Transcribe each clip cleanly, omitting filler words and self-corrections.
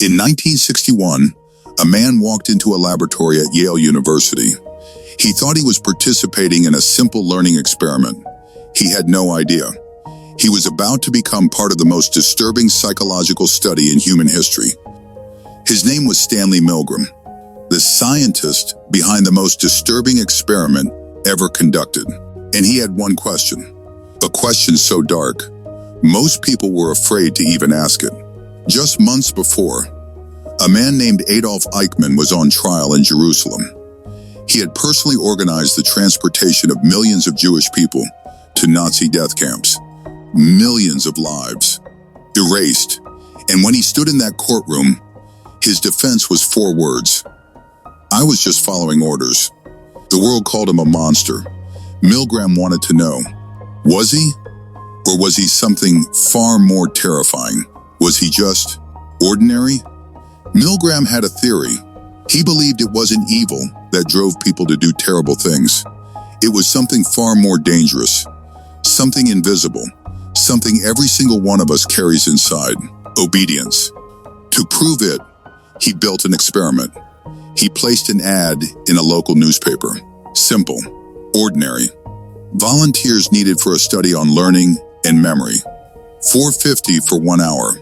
In 1961, a man walked into a laboratory at Yale University. He thought he was participating in a simple learning experiment. He had no idea. He was about to become part of the most disturbing psychological study in human history. His name was Stanley Milgram, the scientist behind the most disturbing experiment ever conducted. And he had one question, a question so dark, most people were afraid to even ask it. Just months before, a man named Adolf Eichmann was on trial in Jerusalem. He had personally organized the transportation of millions of Jewish people to Nazi death camps. Millions of lives erased. And when he stood in that courtroom, his defense was 4 words. I was just following orders. The world called him a monster. Milgram wanted to know, was he? Or was he something far more terrifying? Was he just ordinary? Milgram had a theory. He believed it wasn't evil that drove people to do terrible things. It was something far more dangerous, something invisible, something every single one of us carries inside, obedience. To prove it, he built an experiment. He placed an ad in a local newspaper. Simple, ordinary. Volunteers needed for a study on learning and memory. $4.50 for 1 hour.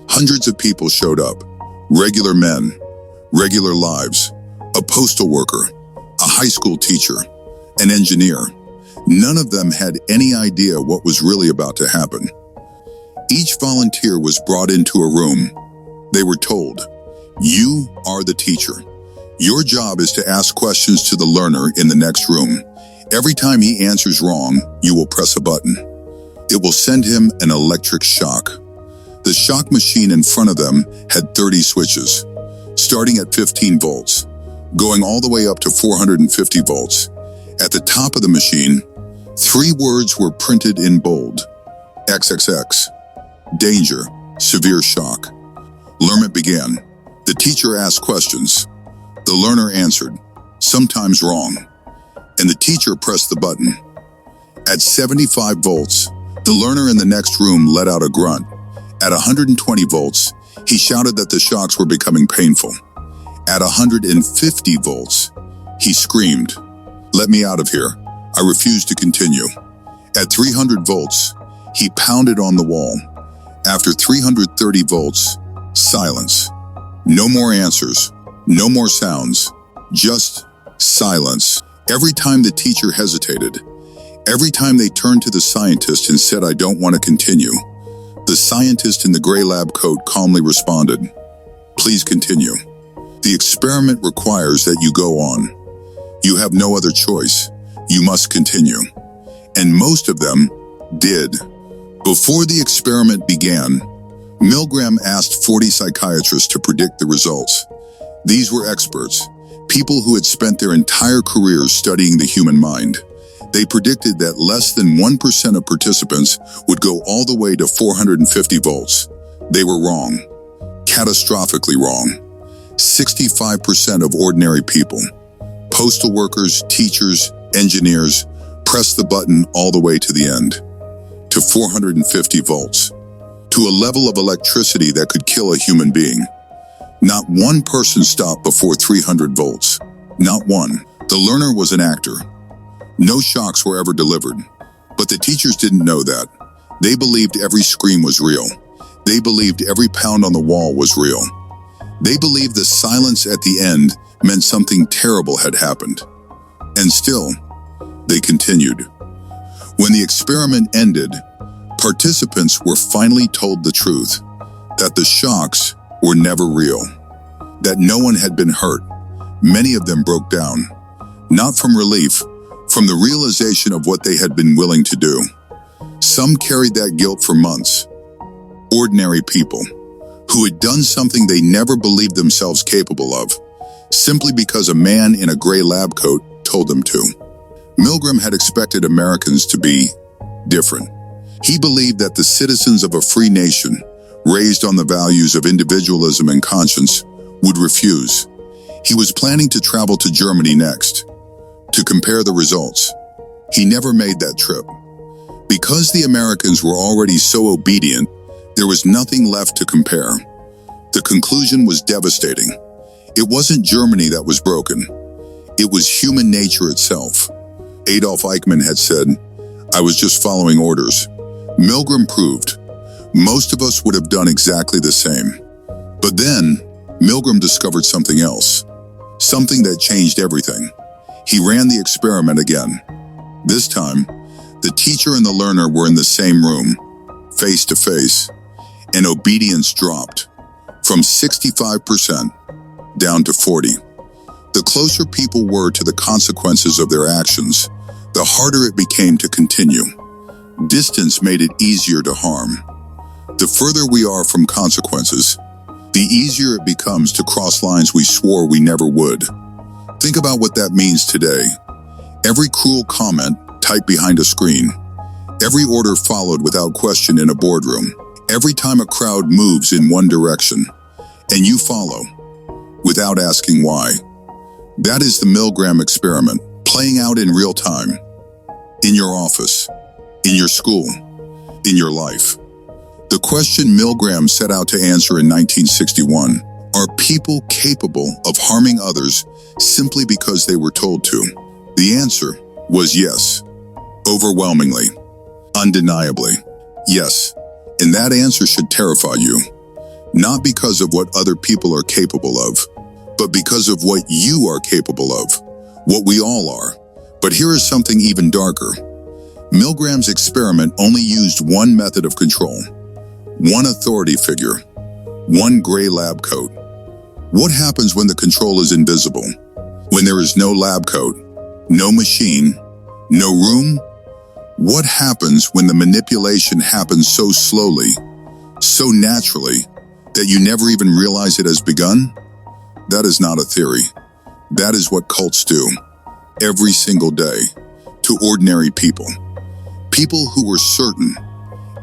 Hundreds of people showed up. Regular men, regular lives, a postal worker, a high school teacher, an engineer. None of them had any idea what was really about to happen. Each volunteer was brought into a room. They were told, you are the teacher. Your job is to ask questions to the learner in the next room. Every time he answers wrong, you will press a button. It will send him an electric shock. The shock machine in front of them had 30 switches, starting at 15 volts, going all the way up to 450 volts. At the top of the machine, 3 words were printed in bold. XXX. Danger. Severe shock. Learning began. The teacher asked questions. The learner answered, sometimes wrong, and the teacher pressed the button. At 75 volts, the learner in the next room let out a grunt. At 120 volts, he shouted that the shocks were becoming painful. At 150 volts, he screamed, let me out of here. I refuse to continue. At 300 volts, he pounded on the wall. After 330 volts, silence. No more answers, no more sounds, just silence. Every time the teacher hesitated, every time they turned to the scientist and said, I don't want to continue, the scientist in the gray lab coat calmly responded, please continue. The experiment requires that you go on. You have no other choice. You must continue. And most of them did. Before the experiment began, Milgram asked 40 psychiatrists to predict the results. These were experts, people who had spent their entire careers studying the human mind. They predicted that less than 1% of participants would go all the way to 450 volts. They were wrong, catastrophically wrong. 65% of ordinary people, postal workers, teachers, engineers, pressed the button all the way to the end, to 450 volts, to a level of electricity that could kill a human being. Not one person stopped before 300 volts. Not one. The learner was an actor. No shocks were ever delivered. But the teachers didn't know that. They believed every scream was real. They believed every pound on the wall was real. They believed the silence at the end meant something terrible had happened. And still, they continued. When the experiment ended, participants were finally told the truth, that the shocks were never real, that no one had been hurt. Many of them broke down, not from relief, from the realization of what they had been willing to do. Some carried that guilt for months. Ordinary people, who had done something they never believed themselves capable of, simply because a man in a gray lab coat told them to. Milgram had expected Americans to be different. He believed that the citizens of a free nation, raised on the values of individualism and conscience, would refuse. He was planning to travel to Germany next, to compare the results. He never made that trip. Because the Americans were already so obedient, there was nothing left to compare. The conclusion was devastating. It wasn't Germany that was broken. It was human nature itself. Adolf Eichmann had said, "I was just following orders." Milgram proved, most of us would have done exactly the same. But then, Milgram discovered something else. Something that changed everything. He ran the experiment again. This time, the teacher and the learner were in the same room, face to face, and obedience dropped from 65% down to 40%. The closer people were to the consequences of their actions, the harder it became to continue. Distance made it easier to harm. The further we are from consequences, the easier it becomes to cross lines we swore we never would. Think about what that means today. Every cruel comment typed behind a screen, every order followed without question in a boardroom, every time a crowd moves in one direction, and you follow, without asking why. That is the Milgram Experiment, playing out in real time. In your office, in your school, in your life. The question Milgram set out to answer in 1961, are people capable of harming others simply because they were told to? The answer was yes. Overwhelmingly. Undeniably. Yes. And that answer should terrify you. Not because of what other people are capable of, but because of what you are capable of. What we all are. But here is something even darker. Milgram's experiment only used one method of control. One authority figure. One gray lab coat. What happens when the control is invisible? When there is no lab coat, no machine, no room? What happens when the manipulation happens so slowly, so naturally, that you never even realize it has begun? That is not a theory. That is what cults do, every single day, to ordinary people. People who were certain,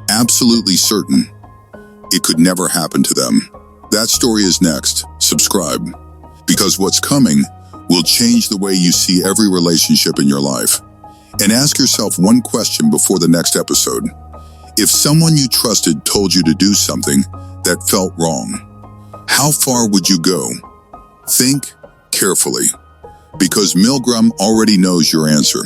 absolutely certain, it could never happen to them. That story is next. Subscribe. Because what's coming will change the way you see every relationship in your life. And ask yourself one question before the next episode. If someone you trusted told you to do something that felt wrong, how far would you go? Think carefully, because Milgram already knows your answer.